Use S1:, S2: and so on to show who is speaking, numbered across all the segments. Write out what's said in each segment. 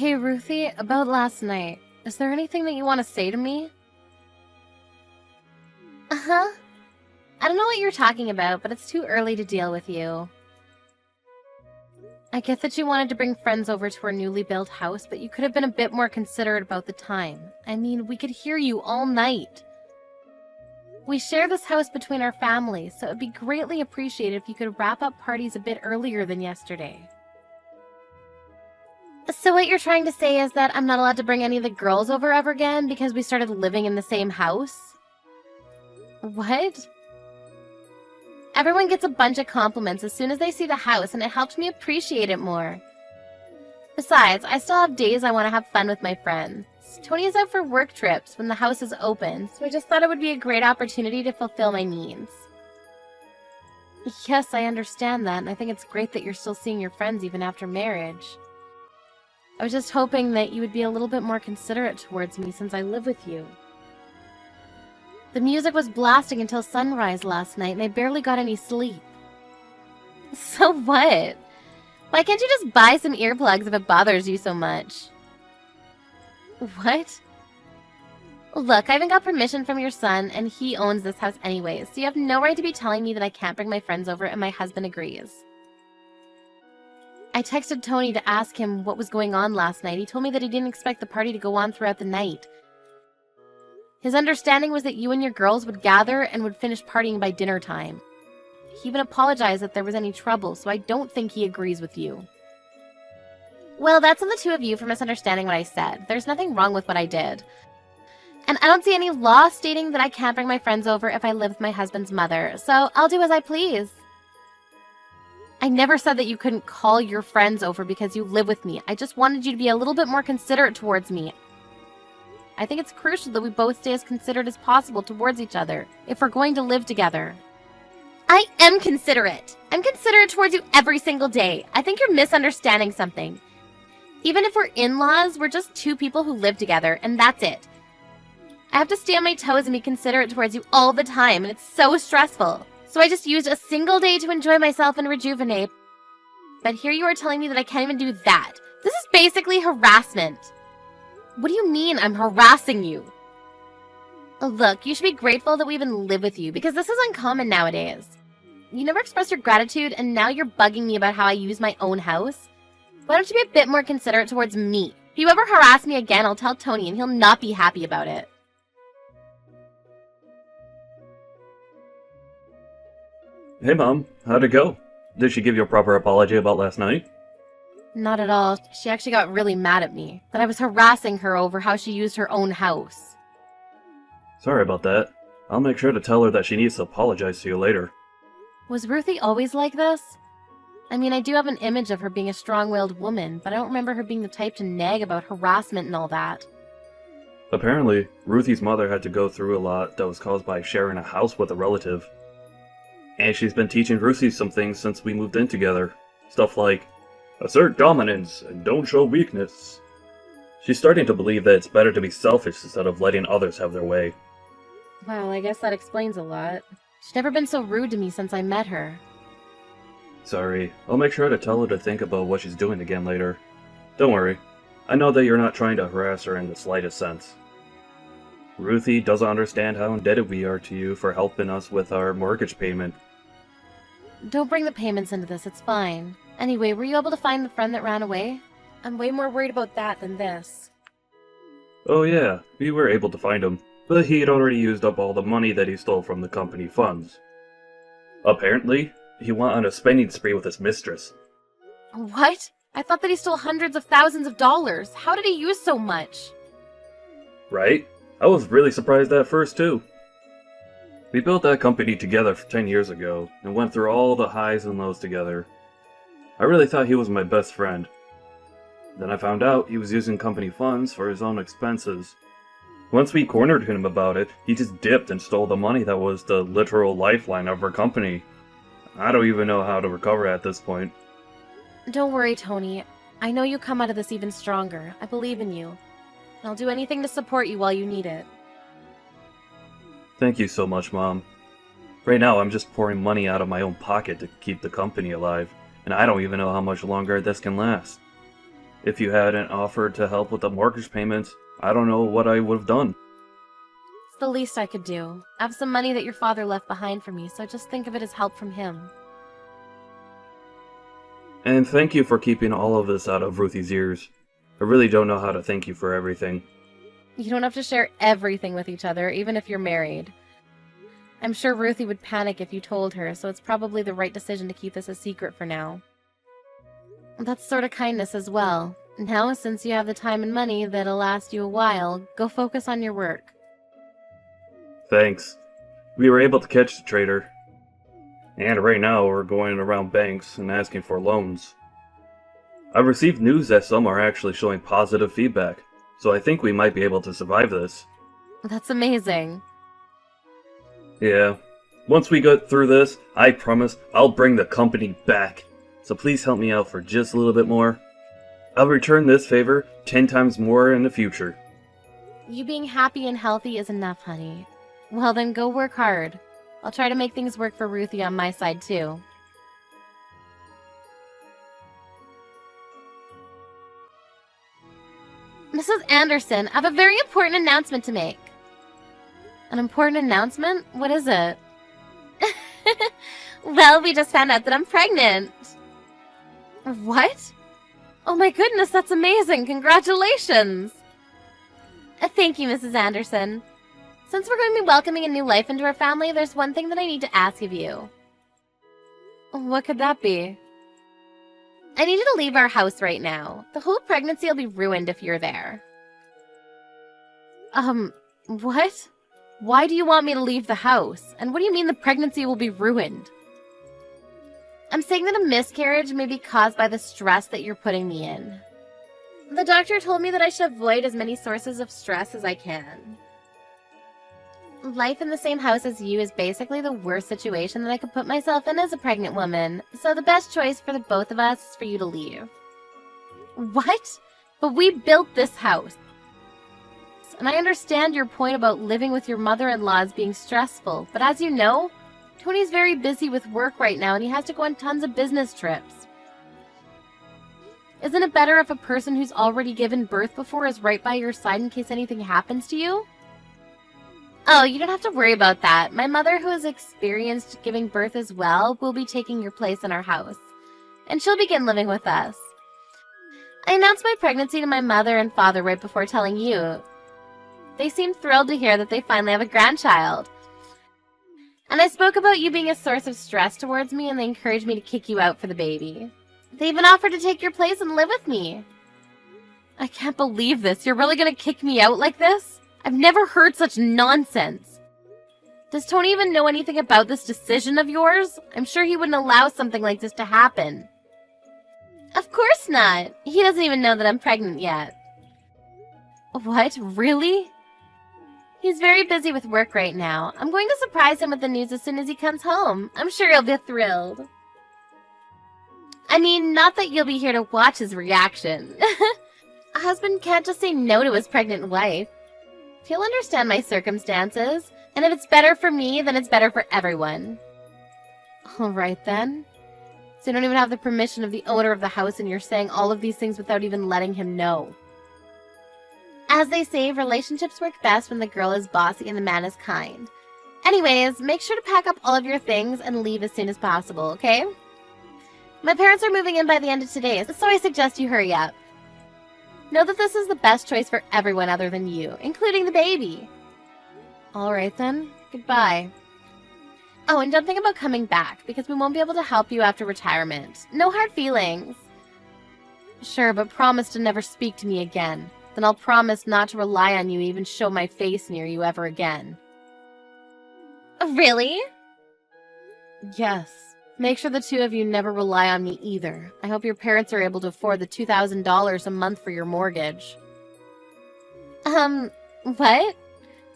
S1: Hey, Ruthie, about last night. Is there anything that you want to say to me? Uh-huh. I don't know what you're talking about, but it's too early to deal with you. I get that you wanted to bring friends over to our newly built house, but you could have been a bit more considerate about the time. I mean, we could hear you all night. We share this house between our families, so it'd be greatly appreciated if you could wrap up parties a bit earlier than yesterday. So what you're trying to say is that I'm not allowed to bring any of the girls over ever again because we started living in the same house? What? Everyone gets a bunch of compliments as soon as they see the house, and it helps me appreciate it more. Besides, I still have days I want to have fun with my friends. Tony is out for work trips when the house is open, so I just thought it would be a great opportunity to fulfill my needs. Yes, I understand that, and I think it's great that you're still seeing your friends even after marriage. I was just hoping that you would be a little bit more considerate towards me since I live with you. The music was blasting until sunrise last night, and I barely got any sleep. So what? Why can't you just buy some earplugs if it bothers you so much? What? Look, I haven't got permission from your son, and he owns this house anyways, so you have no right to be telling me that I can't bring my friends over and my husband agrees. I texted Tony to ask him what was going on last night. He told me that he didn't expect the party to go on throughout the night. His understanding was that you and your girls would gather and would finish partying by dinner time. He even apologized if there was any trouble, so I don't think he agrees with you. Well, that's on the two of you for misunderstanding what I said. There's nothing wrong with what I did. And I don't see any law stating that I can't bring my friends over if I live with my husband's mother, so I'll do as I please. I never said that you couldn't call your friends over because you live with me. I just wanted you to be a little bit more considerate towards me. I think it's crucial that we both stay as considerate as possible towards each other if we're going to live together. I am considerate. I'm considerate towards you every single day. I think you're misunderstanding something. Even if we're in-laws, we're just two people who live together, and that's it. I have to stay on my toes and be considerate towards you all the time, and it's so stressful. So I just used a single day to enjoy myself and rejuvenate. But here you are telling me that I can't even do that. This is basically harassment. What do you mean I'm harassing you? Look, you should be grateful that we even live with you, because this is uncommon nowadays. You never expressed your gratitude, and now you're bugging me about how I use my own house. Why don't you be a bit more considerate towards me? If you ever harass me again, I'll tell Tony, and he'll not be happy about it.
S2: Hey Mom, how'd it go? Did she give you a proper apology about last night?
S1: Not at all. She actually got really mad at me, that I was harassing her over how she used her own house.
S2: Sorry about that. I'll make sure to tell her that she needs to apologize to you later.
S1: Was Ruthie always like this? I mean, I do have an image of her being a strong-willed woman, but I don't remember her being the type to nag about harassment and all that.
S2: Apparently, Ruthie's mother had to go through a lot that was caused by sharing a house with a relative. And she's been teaching Ruthie some things since we moved in together. Stuff like, assert dominance and don't show weakness. She's starting to believe that it's better to be selfish instead of letting others have their way.
S1: Well, I guess that explains a lot. She's never been so rude to me since I met her.
S2: Sorry, I'll make sure to tell her to think about what she's doing again later. Don't worry, I know that you're not trying to harass her in the slightest sense. Ruthie doesn't understand how indebted we are to you for helping us with our mortgage payment.
S1: Don't bring the payments into this, it's fine. Anyway, were you able to find the friend that ran away? I'm way more worried about that than this.
S2: Oh yeah, we were able to find him, but he had already used up all the money that he stole from the company funds. Apparently, he went on a spending spree with his mistress.
S1: What? I thought that he stole hundreds of thousands of dollars. How did he use so much?
S2: Right? I was really surprised at first too. We built that company together 10 years ago, and went through all the highs and lows together. I really thought he was my best friend. Then I found out he was using company funds for his own expenses. Once we cornered him about it, he just dipped and stole the money that was the literal lifeline of our company. I don't even know how to recover at this point.
S1: Don't worry, Tony. I know you come out of this even stronger. I believe in you. I'll do anything to support you while you need it.
S2: Thank you so much, Mom. Right now, I'm just pouring money out of my own pocket to keep the company alive, and I don't even know how much longer this can last. If you hadn't offered to help with the mortgage payments, I don't know what I would have done.
S1: It's the least I could do. I have some money that your father left behind for me, so just think of it as help from him.
S2: And thank you for keeping all of this out of Ruthie's ears. I really don't know how to thank you for everything.
S1: You don't have to share everything with each other, even if you're married. I'm sure Ruthie would panic if you told her, so it's probably the right decision to keep this a secret for now. That's sort of kindness as well. Now, since you have the time and money that'll last you a while, go focus on your work.
S2: Thanks. We were able to catch the traitor. And right now we're going around banks and asking for loans. I've received news that some are actually showing positive feedback, so I think we might be able to survive this.
S1: That's amazing.
S2: Yeah. Once we get through this, I promise I'll bring the company back. So please help me out for just a little bit more. I'll return this favor 10 times more in the future.
S1: You being happy and healthy is enough, honey. Well then, go work hard. I'll try to make things work for Ruthie on my side, too. Mrs. Anderson, I have a very important announcement to make. An important announcement? What is it? Well, we just found out that I'm pregnant. What? Oh my goodness, that's amazing. Congratulations. Thank you, Mrs. Anderson. Since we're going to be welcoming a new life into our family, there's one thing that I need to ask of you. What could that be? I need you to leave our house right now. The whole pregnancy will be ruined if you're there. What? Why do you want me to leave the house? And what do you mean the pregnancy will be ruined? I'm saying that a miscarriage may be caused by the stress that you're putting me in. The doctor told me that I should avoid as many sources of stress as I can. Life in the same house as you is basically the worst situation that I could put myself in as a pregnant woman, so the best choice for the both of us is for you to leave. What? But we built this house. And I understand your point about living with your mother-in-law as being stressful, but as you know, Tony's very busy with work right now and he has to go on tons of business trips. Isn't it better if a person who's already given birth before is right by your side in case anything happens to you? Oh, you don't have to worry about that. My mother, who has experienced giving birth as well, will be taking your place in our house. And she'll begin living with us. I announced my pregnancy to my mother and father right before telling you. They seemed thrilled to hear that they finally have a grandchild. And I spoke about you being a source of stress towards me, and they encouraged me to kick you out for the baby. They even offered to take your place and live with me. I can't believe this. You're really going to kick me out like this? I've never heard such nonsense. Does Tony even know anything about this decision of yours? I'm sure he wouldn't allow something like this to happen. Of course not. He doesn't even know that I'm pregnant yet. What? Really? He's very busy with work right now. I'm going to surprise him with the news as soon as he comes home. I'm sure he'll be thrilled. I mean, not that you'll be here to watch his reaction. A husband can't just say no to his pregnant wife. He'll understand my circumstances, and if it's better for me, then it's better for everyone. Alright then. So you don't even have the permission of the owner of the house and you're saying all of these things without even letting him know. As they say, relationships work best when the girl is bossy and the man is kind. Anyways, make sure to pack up all of your things and leave as soon as possible, okay? My parents are moving in by the end of today, so I suggest you hurry up. Know that this is the best choice for everyone other than you, including the baby. Alright then, goodbye. Oh, and don't think about coming back, because we won't be able to help you after retirement. No hard feelings. Sure, but promise to never speak to me again. Then I'll promise not to rely on you or even show my face near you ever again. Really? Yes. Make sure the two of you never rely on me either. I hope your parents are able to afford the $2,000 a month for your mortgage. What?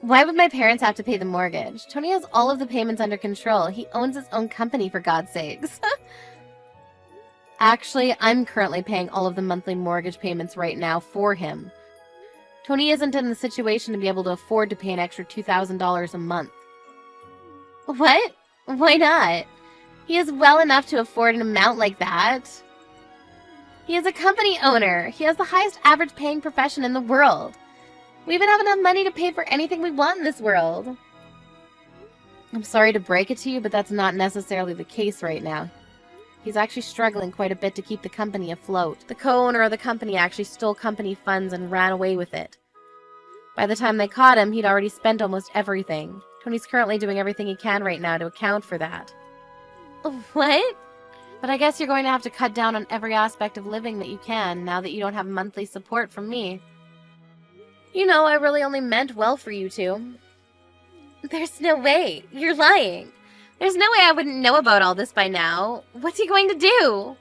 S1: Why would my parents have to pay the mortgage? Tony has all of the payments under control. He owns his own company, for God's sakes. Actually, I'm currently paying all of the monthly mortgage payments right now for him. Tony isn't in the situation to be able to afford to pay an extra $2,000 a month. What? Why not? He is well enough to afford an amount like that. He is a company owner. He has the highest average paying profession in the world. We even have enough money to pay for anything we want in this world. I'm sorry to break it to you, but that's not necessarily the case right now. He's actually struggling quite a bit to keep the company afloat. The co-owner of the company actually stole company funds and ran away with it. By the time they caught him, he'd already spent almost everything. Tony's currently doing everything he can right now to account for that. What? But I guess you're going to have to cut down on every aspect of living that you can, now that you don't have monthly support from me. You know, I really only meant well for you two. There's no way. You're lying. There's no way I wouldn't know about all this by now. What's he going to do?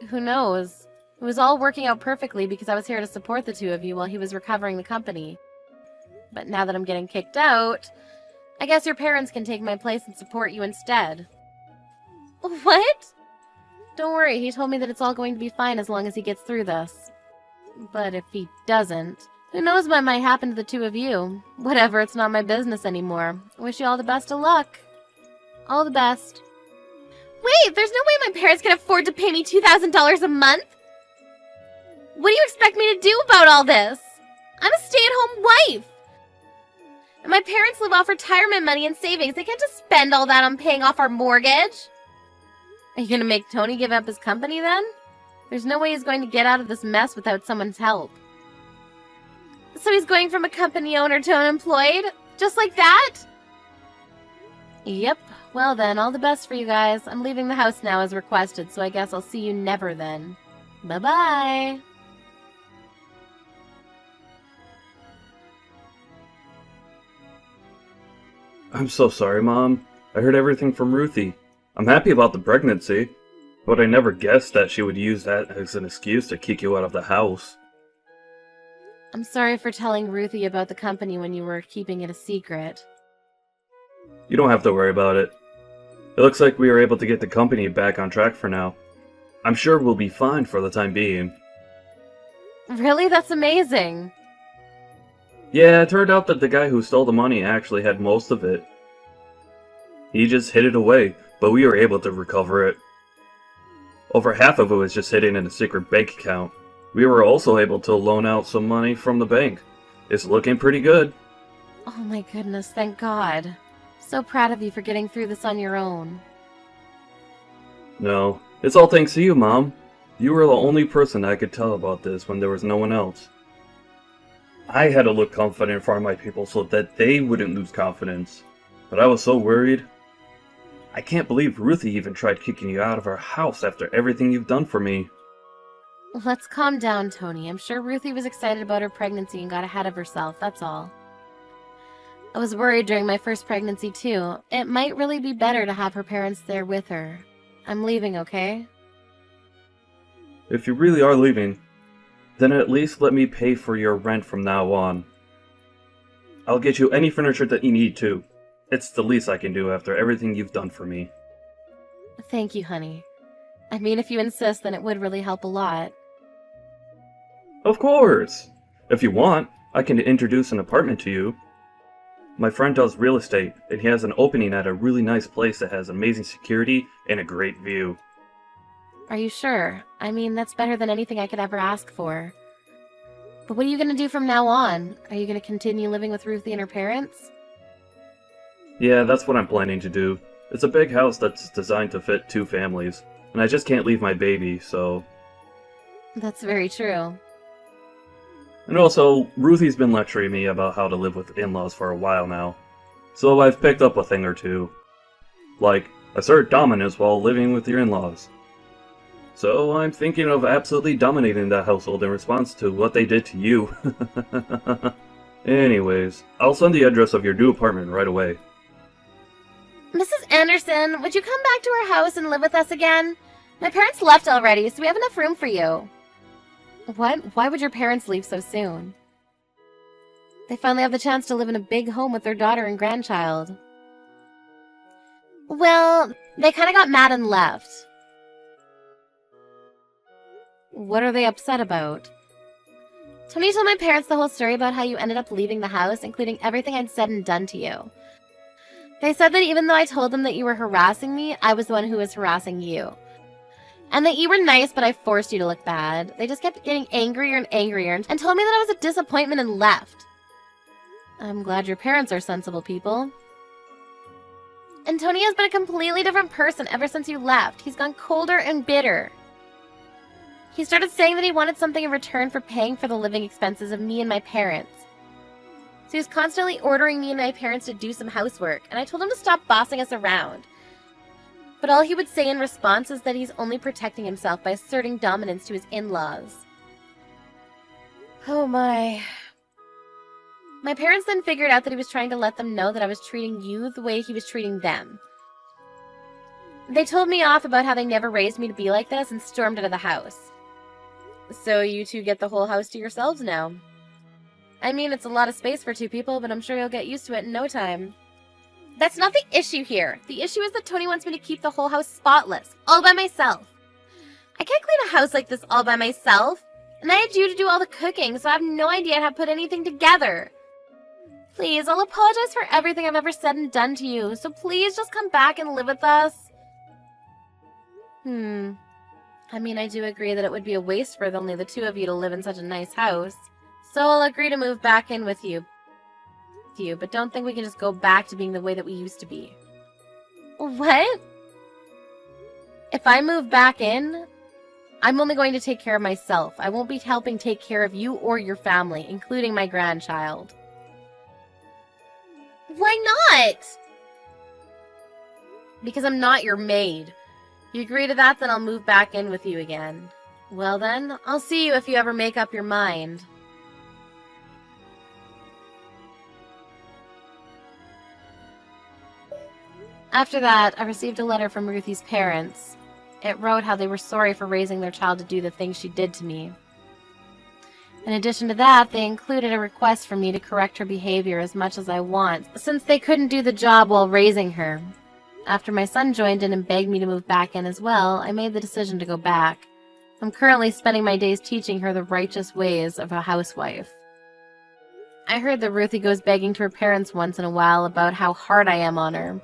S1: Who knows? It was all working out perfectly because I was here to support the two of you while he was recovering the company. But now that I'm getting kicked out, I guess your parents can take my place and support you instead. What? Don't worry, he told me that it's all going to be fine as long as he gets through this. But if he doesn't, who knows what might happen to the two of you? Whatever, it's not my business anymore. I wish you all the best of luck. All the best. Wait, there's no way my parents can afford to pay me $2,000 a month? What do you expect me to do about all this? I'm a stay-at-home wife. And my parents live off retirement money and savings. They can't just spend all that on paying off our mortgage. Are you going to make Tony give up his company then? There's no way he's going to get out of this mess without someone's help. So he's going from a company owner to unemployed? Just like that? Yep. Well then, all the best for you guys. I'm leaving the house now as requested, so I guess I'll see you never then. Bye-bye.
S2: I'm so sorry, Mom. I heard everything from Ruthie. I'm happy about the pregnancy, but I never guessed that she would use that as an excuse to kick you out of the house.
S1: I'm sorry for telling Ruthie about the company when you were keeping it a secret.
S2: You don't have to worry about it. It looks like we were able to get the company back on track for now. I'm sure we'll be fine for the time being.
S1: Really? That's amazing.
S2: Yeah, it turned out that the guy who stole the money actually had most of it. He just hid it away, but we were able to recover it. Over half of it was just hidden in a secret bank account. We were also able to loan out some money from the bank. It's looking pretty good.
S1: Oh my goodness, thank God. So proud of you for getting through this on your own.
S2: No, it's all thanks to you, Mom. You were the only person I could tell about this when there was no one else. I had to look confident in front of my people so that they wouldn't lose confidence. But I was so worried. I can't believe Ruthie even tried kicking you out of our house after everything you've done for me.
S1: Let's calm down, Tony. I'm sure Ruthie was excited about her pregnancy and got ahead of herself, that's all. I was worried during my first pregnancy, too. It might really be better to have her parents there with her. I'm leaving, okay?
S2: If you really are leaving, then at least let me pay for your rent from now on. I'll get you any furniture that you need, too. It's the least I can do after everything you've done for me.
S1: Thank you, honey. I mean, if you insist, then it would really help a lot.
S2: Of course! If you want, I can introduce an apartment to you. My friend does real estate, and he has an opening at a really nice place that has amazing security and a great view.
S1: Are you sure? I mean, that's better than anything I could ever ask for. But what are you going to do from now on? Are you going to continue living with Ruthie and her parents?
S2: Yeah, that's what I'm planning to do. It's a big house that's designed to fit 2 families, and I just can't leave my baby, so...
S1: That's very true.
S2: And also, Ruthie's been lecturing me about how to live with in-laws for a while now, so I've picked up a thing or two. Like, assert dominance while living with your in-laws. So I'm thinking of absolutely dominating that household in response to what they did to you. Anyways, I'll send the address of your new apartment right away.
S1: Mrs. Anderson, would you come back to our house and live with us again? My parents left already, so we have enough room for you. What? Why would your parents leave so soon? They finally have the chance to live in a big home with their daughter and grandchild. Well, they kind of got mad and left. What are they upset about? Tony told my parents the whole story about how you ended up leaving the house, including everything I'd said and done to you. They said that even though I told them that you were harassing me, I was the one who was harassing you. And that you were nice, but I forced you to look bad. They just kept getting angrier and angrier and told me that I was a disappointment and left. I'm glad your parents are sensible people. Antonio has been a completely different person ever since you left. He's gone colder and bitter. He started saying that he wanted something in return for paying for the living expenses of me and my parents. So he was constantly ordering me and my parents to do some housework, and I told him to stop bossing us around. But all he would say in response is that he's only protecting himself by asserting dominance to his in-laws. Oh my. My parents then figured out that he was trying to let them know that I was treating you the way he was treating them. They told me off about how they never raised me to be like this and stormed out of the house. So you two get the whole house to yourselves now. I mean, it's a lot of space for two people, but I'm sure you'll get used to it in no time. That's not the issue here. The issue is that Tony wants me to keep the whole house spotless, all by myself. I can't clean a house like this all by myself, and I had you to do all the cooking, so I have no idea how to put anything together. Please, I'll apologize for everything I've ever said and done to you, so please just come back and live with us. I mean, I do agree that it would be a waste for only the two of you to live in such a nice house, so I'll agree to move back in with you. But don't think we can just go back to being the way that we used to be. What? If I move back in, I'm only going to take care of myself. I won't be helping take care of you or your family, including my grandchild. Why not? Because I'm not your maid. You agree to that, then I'll move back in with you again. Well then, I'll see you if you ever make up your mind. After that, I received a letter from Ruthie's parents. It wrote how they were sorry for raising their child to do the things she did to me. In addition to that, they included a request for me to correct her behavior as much as I want, since they couldn't do the job while raising her. After my son joined in and begged me to move back in as well, I made the decision to go back. I'm currently spending my days teaching her the righteous ways of a housewife. I heard that Ruthie goes begging to her parents once in a while about how hard I am on her.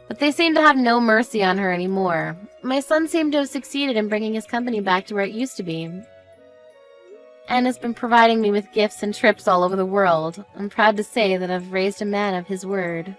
S1: But they seem to have no mercy on her anymore. My son seemed to have succeeded in bringing his company back to where it used to be, and has been providing me with gifts and trips all over the world. I'm proud to say that I've raised a man of his word.